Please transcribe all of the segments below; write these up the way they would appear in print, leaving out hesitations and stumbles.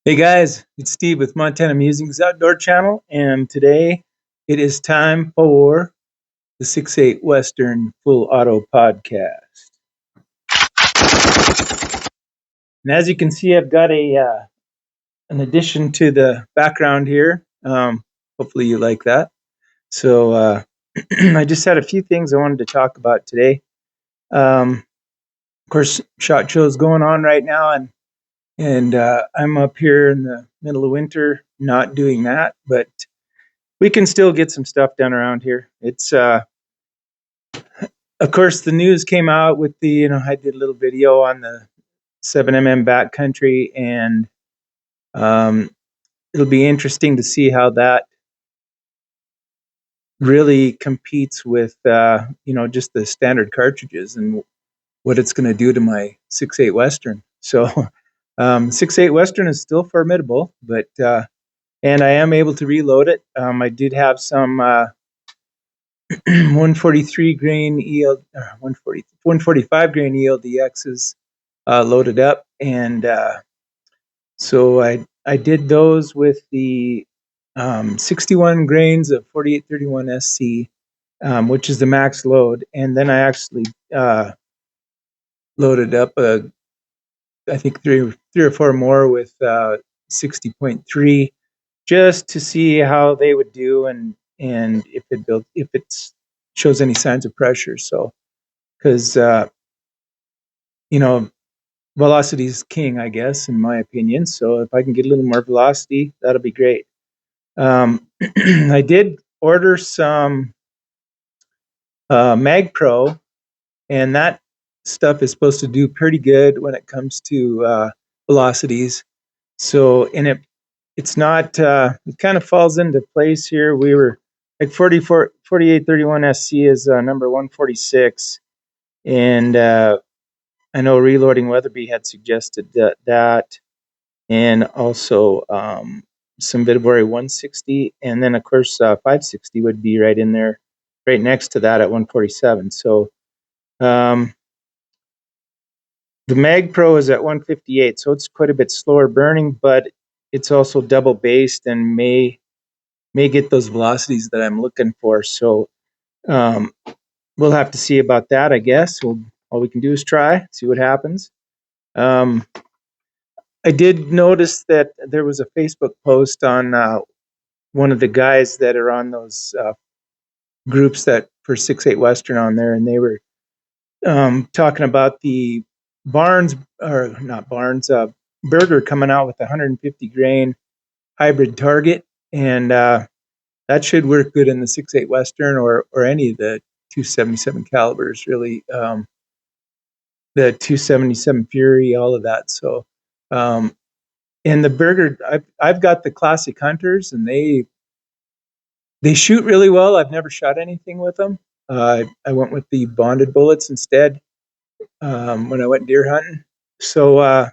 Hey guys, it's Steve with Montana Musings Outdoor Channel, and today it is time for the 6.8 Western Full Auto Podcast. And as you can see, I've got an addition to the background here. Hopefully, you like that. So, I just had a few things I wanted to talk about today. Of course, SHOT Show is going on right now, and I'm up here in the middle of winter, not doing that, but we can still get some stuff done around here. It's of course the news came out with I did a little video on the 7mm backcountry, and um, it'll be interesting to see how that really competes with just the standard cartridges and what it's going to do to my 6.8 Western. So 6.8 Western is still formidable, but and I am able to reload it. I did have some 143 grain EL, 145 grain ELDXs loaded up, and so I did those with the 61 grains of 4831 SC, which is the max load, and then I actually loaded up I think three or four more with 60.3, just to see how they would do, and if it shows any signs of pressure. So because you know velocity is king, I guess, in my opinion. So if I can get a little more velocity, that'll be great. I did order some Mag Pro, and that stuff is supposed to do pretty good when it comes to velocities. So, and it's not, it kind of falls into place here. We were like 4831 SC is number 146. And I know Reloading Weatherby had suggested that, and also some Viterbory 160. And then, of course, 560 would be right in there, right next to that at 147. So um, the Mag Pro is at 158. So it's quite a bit slower burning, but it's also double based and may get those velocities that I'm looking for. So um, we'll have to see about that, I guess. All we can do is try, see what happens. Um, I did notice that there was a Facebook post on one of the guys that are on those groups that for 6.8 Western on there, and they were talking about the Barnes, or not Barnes, Berger coming out with a 150 grain hybrid target, and that should work good in the 6.8 Western or any of the 277 calibers, really. The 277 Fury, all of that. So, and the Berger, I've got the classic hunters, and they shoot really well. I've never shot anything with them. I went with the bonded bullets instead when I went deer hunting. So,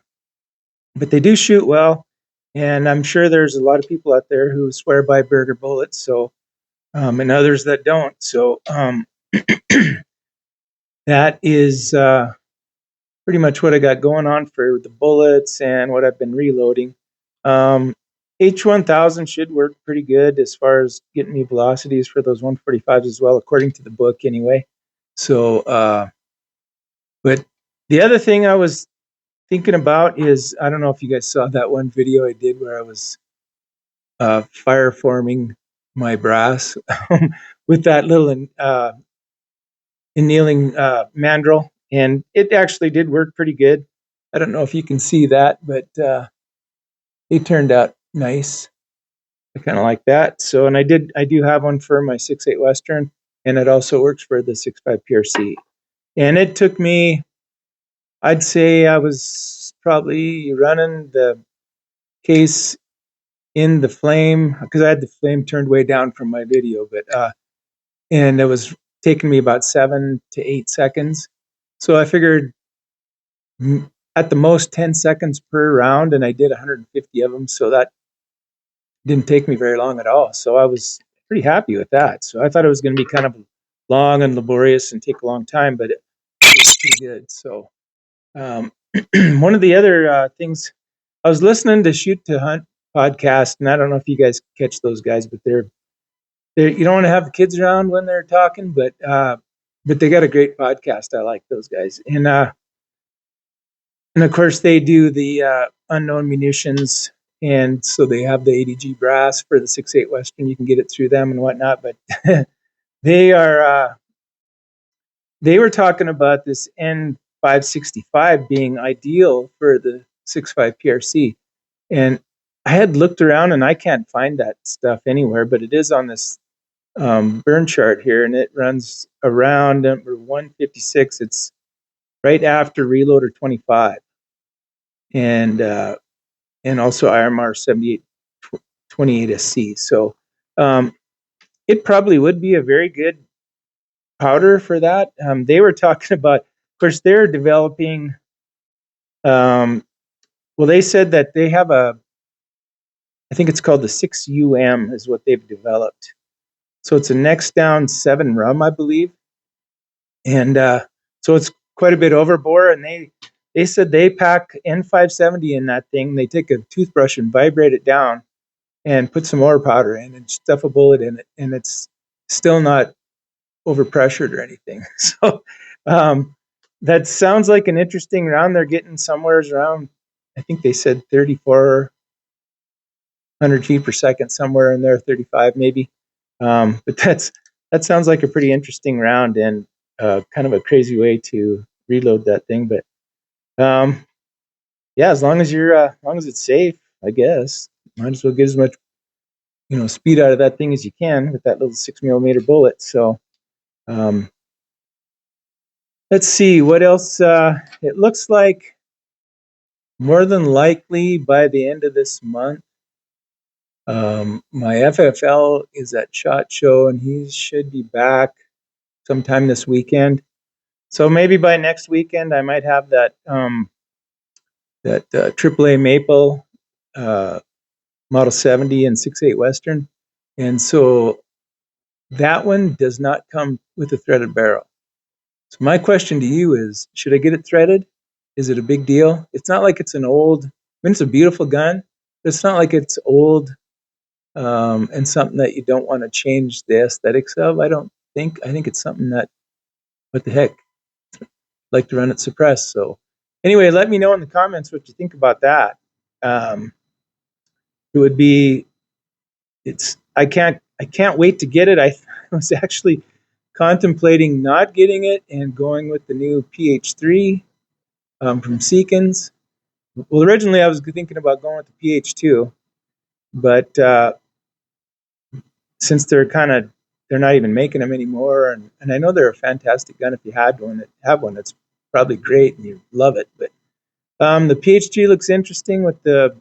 but they do shoot well, and I'm sure there's a lot of people out there who swear by Berger bullets. So, and others that don't. So, that is pretty much what I got going on for the bullets and what I've been reloading. Um, H1000 should work pretty good as far as getting me velocities for those 145s as well, according to the book anyway. So, but the other thing I was thinking about is, I don't know if you guys saw that one video I did where I was fire forming my brass with that little annealing mandrel, and it actually did work pretty good. I don't know if you can see that, but it turned out nice. I kind of like that. So, and I do have one for my 6.8 Western, and it also works for the 6.5 PRC. And it took me, I'd say I was probably running the case in the flame because I had the flame turned way down from my video, but and it was taking me about 7 to 8 seconds. So I figured at the most 10 seconds per round, and I did 150 of them. So that didn't take me very long at all. So I was pretty happy with that. So I thought it was going to be kind of long and laborious and take a long time, but it was pretty good. So one of the other things I was listening to Shoot to Hunt podcast, and I don't know if you guys catch those guys, but they're you don't want to have the kids around when they're talking, but they got a great podcast. I like those guys, and of course they do the unknown munitions, and so they have the ADG brass for the 6.8 Western. You can get it through them and whatnot, but they are they were talking about this N565 being ideal for the 6.5 PRC, and I had looked around and I can't find that stuff anywhere, but it is on this burn chart here, and it runs around number 156. It's right after Reloader 25, and also IRMR 7828SC. So um, it probably would be a very good powder for that. They were talking about, of course, they're developing. Well, they said that they have I think it's called the 6UM is what they've developed. So it's a next down 7 rum, I believe. And so it's quite a bit overbore. And they said they pack N570 in that thing. They take a toothbrush and vibrate it down and put some more powder in and stuff a bullet in it. And it's still not overpressured or anything. So that sounds like an interesting round. They're getting somewhere around, I think they said 3,400 feet per second, somewhere in there, 35 maybe. But that sounds like a pretty interesting round and kind of a crazy way to reload that thing. But yeah, as long as it's safe, I guess might as well get as much speed out of that thing as you can with that little 6mm bullet. So let's see what else. It looks like more than likely by the end of this month, my FFL is at SHOT Show, and he should be back sometime this weekend. So maybe by next weekend, I might have that AAA Maple Model 70 and 6.8 Western, and so that one does not come with a threaded barrel. So my question to you is, should I get it threaded? Is it a big deal? It's not like it's an old. I mean, it's a beautiful gun, but it's not like it's old and something that you don't want to change the aesthetics of. I don't think. I think it's something that, what the heck, I'd like to run it suppressed. So anyway, let me know in the comments what you think about that. It would be. I can't wait to get it. I was actually contemplating not getting it and going with the new PH3 from Seekins. Well, originally I was thinking about going with the PH2, but since they're not even making them anymore, and I know they're a fantastic gun. If you have one, it's probably great and you love it. But the PH3 looks interesting with the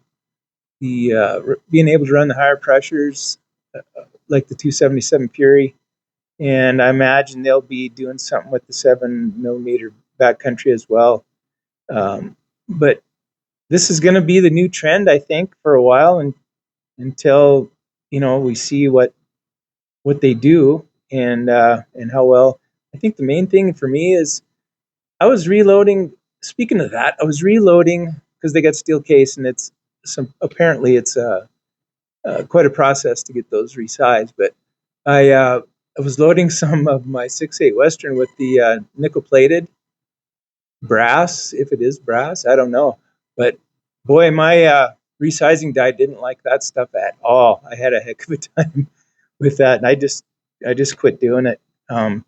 being able to run the higher pressures, like the 277 Fury, and I imagine they'll be doing something with the 7mm backcountry as well. But this is going to be the new trend, I think, for a while, and until we see what they do and how well. I think the main thing for me is I was reloading. Speaking of that, I was reloading because they got steel case, and apparently it's quite a process to get those resized. But I was loading some of my 6.8 Western with the nickel plated brass, if it is brass, I don't know. But boy, my resizing die didn't like that stuff at all. I had a heck of a time with that, and I just quit doing it. I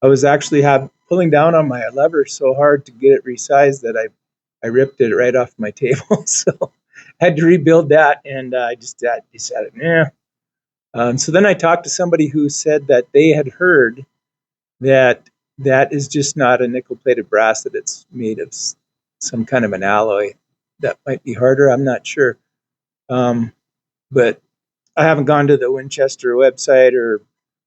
was actually pulling down on my lever so hard to get it resized that I ripped it right off my table. So I had to rebuild that, and I just decided, yeah. So then I talked to somebody who said that they had heard that is just not a nickel plated brass, that it's made of some kind of an alloy that might be harder. I'm not sure. But I haven't gone to the Winchester website or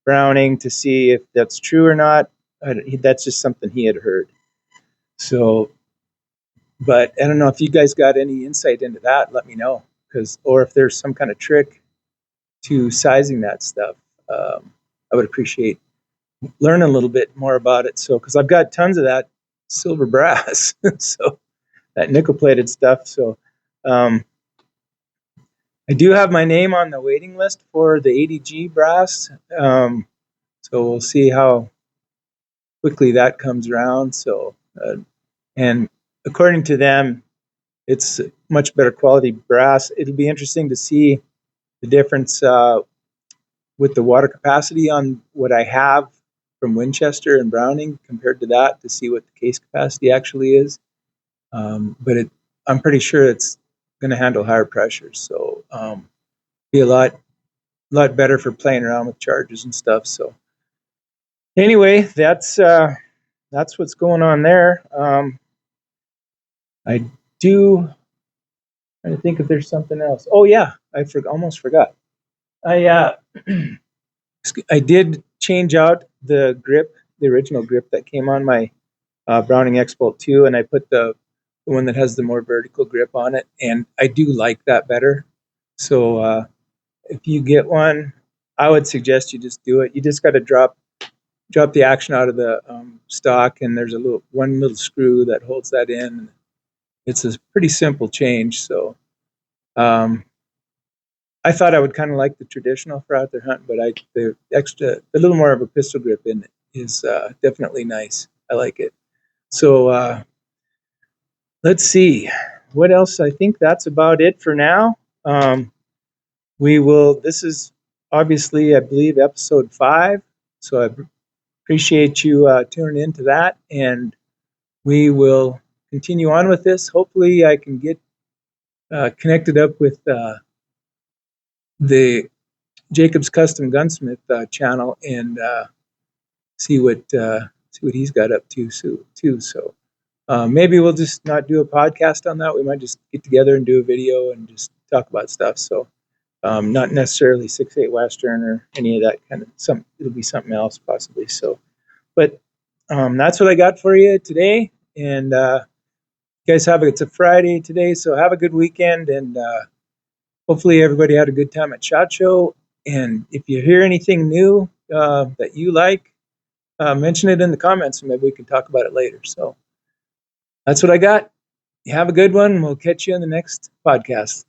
Browning to see if that's true or not. That's just something he had heard. So, but I don't know if you guys got any insight into that. Let me know, or if there's some kind of trick to sizing that stuff. I would appreciate learn a little bit more about it. So, because I've got tons of that silver brass, so that nickel plated stuff. So, I do have my name on the waiting list for the ADG brass. So we'll see how quickly that comes around. So, and according to them, it's much better quality brass. It'll be interesting to see the difference with the water capacity on what I have from Winchester and Browning compared to that to see what the case capacity actually is. But I'm pretty sure it's going to handle higher pressures. So be a lot better for playing around with charges and stuff. So anyway, that's what's going on there. I do trying to think if there's something else. Oh yeah, almost forgot. I I did change out the grip, the original grip that came on my Browning X-Bolt 2, and I put the one that has the more vertical grip on it, and I do like that better. So if you get one, I would suggest you just do it. You just got to drop the action out of the stock, and there's one little screw that holds that in. It's a pretty simple change. So um, I thought I would kind of like the traditional for out there hunting, but the little more of a pistol grip in it is definitely nice. I like it. So let's see what else. I think that's about it for now. We will. This is obviously, I believe, episode 5. So I appreciate you tuning into that, and we will continue on with this. Hopefully, I can get connected up with the Jacob's Custom Gunsmith channel and see what he's got up to too. So maybe we'll just not do a podcast on that. We might just get together and do a video and just talk about stuff. So not necessarily 6.8 Western or any of that kind of it'll be something else possibly. So, but that's what I got for you today. And you guys it's a Friday today, so have a good weekend, and hopefully everybody had a good time at SHOT Show. And if you hear anything new that you like, mention it in the comments, and maybe we can talk about it later. So that's what I got. You have a good one. We'll catch you in the next podcast.